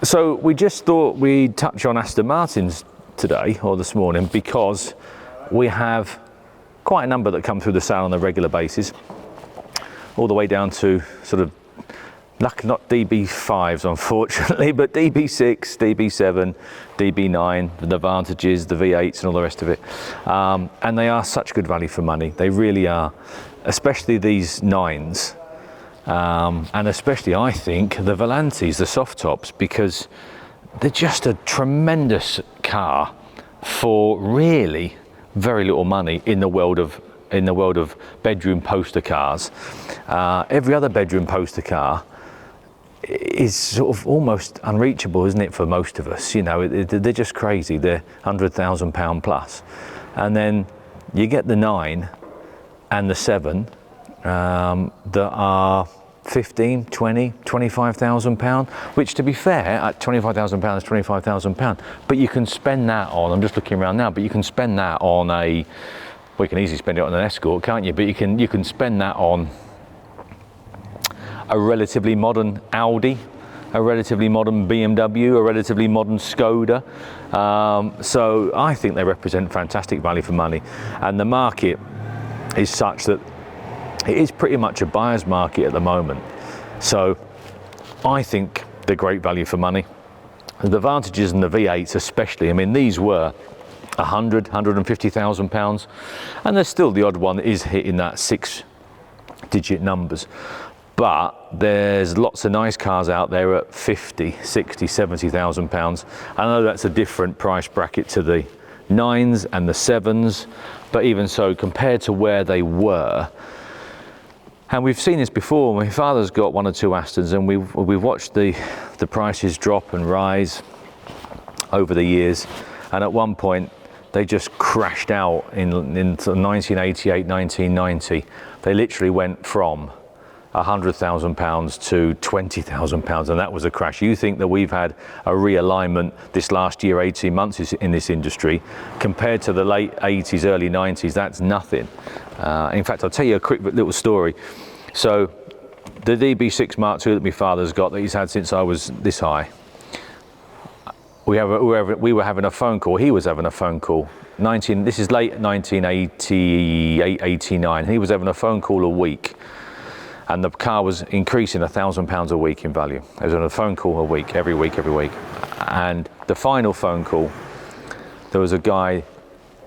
So we just thought we'd touch on Aston Martins today, or this morning, because we have quite a number that come through the sale on a regular basis, all the way down to sort of, not DB5s unfortunately, but DB6, DB7, DB9, the Advantages, the V8s and all the rest of it. And they are such good value for money, they really are, especially these 9s. And especially, I think, the Volantes, the soft tops, because they're just a tremendous car for really very little money in the world of bedroom poster cars. Every other bedroom poster car is sort of almost unreachable, isn't it, for most of us? You know, they're just crazy. They're £100,000 plus, and then you get the 9 and the 7. That are 15, 20, 25,000 pounds, which, to be fair, at 25,000 pounds, 25,000 pounds, but you can spend that on, I'm just looking around now, but you can spend that on well, you can easily spend it on an Escort, can't you? But you can spend that on a relatively modern Audi, a relatively modern BMW, a relatively modern Skoda. So I think they represent fantastic value for money, and the market is such that it is pretty much a buyer's market at the moment. So I think they're great value for money. The Advantages and the V8s especially, I mean, these were 150,000 pounds, and there's still the odd one that is hitting that 6-digit numbers. But there's lots of nice cars out there at 50, 60, 70,000 pounds. I know that's a different price bracket to the 9s and the 7s, but even so, compared to where they were, and we've seen this before. My father's got 1 or 2 Astons, and we've watched the prices drop and rise over the years, and at one point they just crashed out in 1988, 1990. They literally went from £100,000 to £20,000, and that was a crash. You think that we've had a realignment this last year, 18 months in this industry, compared to the late 80s, early 90s, that's nothing. In fact, I'll tell you a quick little story. So the DB6 Mark II that my father's got, that he's had since I was this high, we were having a phone call, he was having a phone call, this is late 1988, 89, he was having a phone call a week, and the car was increasing £1,000 a week in value. It was on a phone call a week, every week. And the final phone call, there was a guy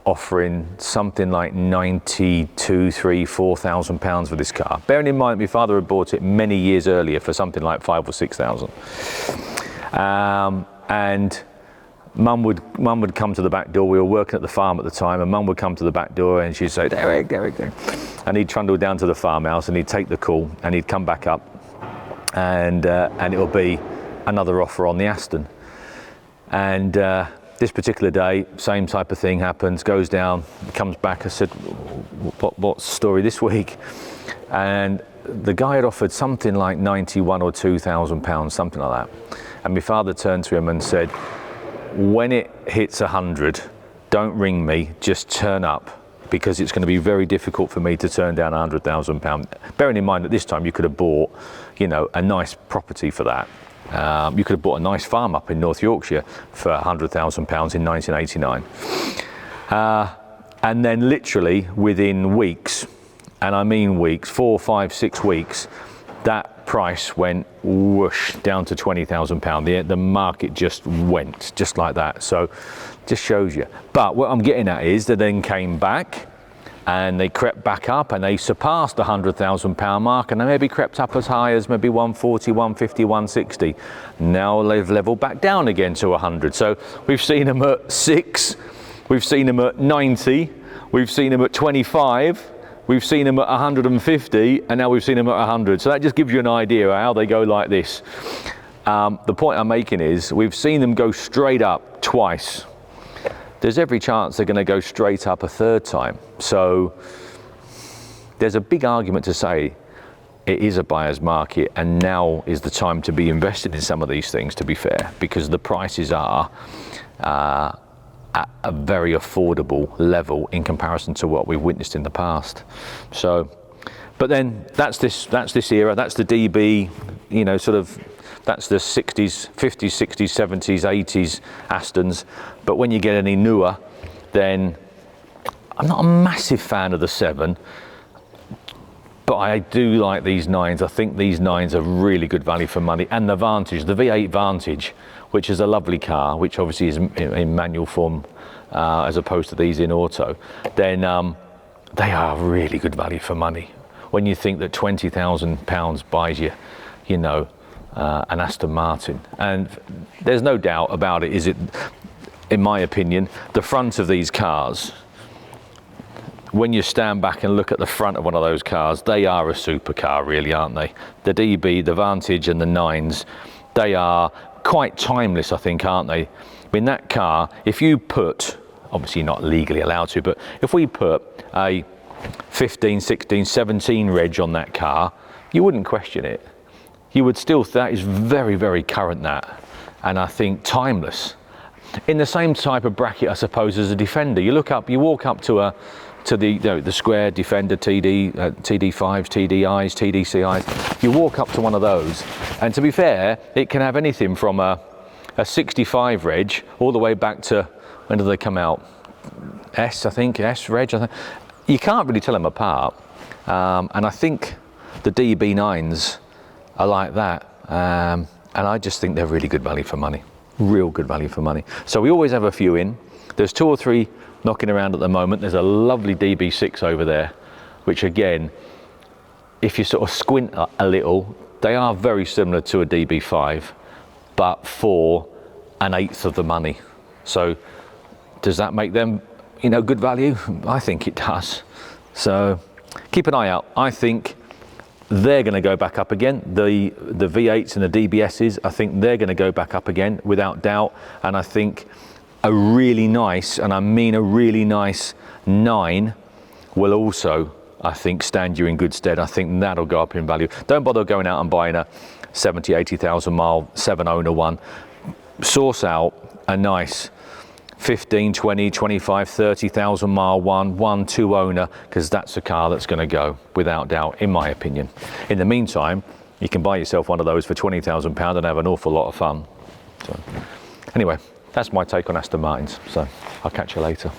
offering something like 92, 3, 4,000 pounds for this car. Bearing in mind, my father had bought it many years earlier for something like 5 or 6,000. And Mum would come to the back door. We were working at the farm at the time, and Mum would come to the back door and she'd say, Derek. And he'd trundle down to the farmhouse and he'd take the call and he'd come back up, and it'll be another offer on the Aston. And this particular day, same type of thing happens, goes down, comes back. I said, what's the story this week? And the guy had offered something like 91 or 2,000 pounds, something like that. And my father turned to him and said, when it hits 100, don't ring me, just turn up, because it's going to be very difficult for me to turn down £100,000. Bearing in mind at this time you could have bought, you know, a nice property for that. You could have bought a nice farm up in North Yorkshire for £100,000 in 1989. And then literally within weeks, and I mean weeks, 4, 5, 6 weeks, that price went whoosh down to £20,000. The market just went just like that. So just shows you. But what I'm getting at is they then came back and they crept back up and they surpassed the £100,000 mark, and they maybe crept up as high as maybe 140, 150, 160. Now they've leveled back down again to 100. So we've seen them at 6, we've seen them at 90, we've seen them at 25, we've seen them at 150, and now we've seen them at 100. So that just gives you an idea of how they go like this. The point I'm making is we've seen them go straight up twice. There's every chance they're going to go straight up a third time. So there's a big argument to say it is a buyer's market, and now is the time to be invested in some of these things, to be fair, because the prices are at a very affordable level in comparison to what we've witnessed in the past. So, but then that's this era, that's the DB, you know, sort of That's the 60s, 50s, 60s, 70s, 80s Astons. But when you get any newer, then I'm not a massive fan of the 7, but I do like these 9s. I think these 9s are really good value for money. And the Vantage, the V8 Vantage, which is a lovely car, which obviously is in manual form as opposed to these in auto, then they are really good value for money. When you think that £20,000 buys you, you know, an Aston Martin. And there's no doubt about it, is it, in my opinion, the front of these cars, when you stand back and look at the front of one of those cars, they are a supercar, really, aren't they? The DB, the Vantage and the 9s, they are quite timeless, I think, aren't they? I mean, that car, if you put, obviously not legally allowed to, but if we put a 15, 16, 17 reg on that car, you wouldn't question it. You would still, that is very, very current, that. And I think timeless. In the same type of bracket, I suppose, as a Defender. You look up, you walk up to the you know, the square Defender TD, TD5s, TDIs, TDCIs. You walk up to one of those, and to be fair, it can have anything from a 65 reg all the way back to, when do they come out? S, I think, S reg. I think. You can't really tell them apart, and I think the DB9s are like that, and I just think they're really good value for money. Real good value for money. So we always have a few in. There's 2 or 3 knocking around at the moment. There's a lovely DB6 over there, which again, if you sort of squint a little, they are very similar to a DB5, but for 1/8 of the money. So does that make them, you know, good value? I think it does. So keep an eye out. I think they're going to go back up again. The V8s and the DBSs, I think they're going to go back up again without doubt. And I think a really nice, and I mean a really nice 9 will also, I think, stand you in good stead. I think that'll go up in value. Don't bother going out and buying a 70, 80,000 mile 7-owner one. Source out a nice 15, 20, 25, 30,000 mile one, 2 owner, because that's a car that's going to go without doubt, in my opinion. In the meantime, you can buy yourself one of those for £20,000 and have an awful lot of fun. So anyway, that's my take on Aston Martins. So I'll catch you later.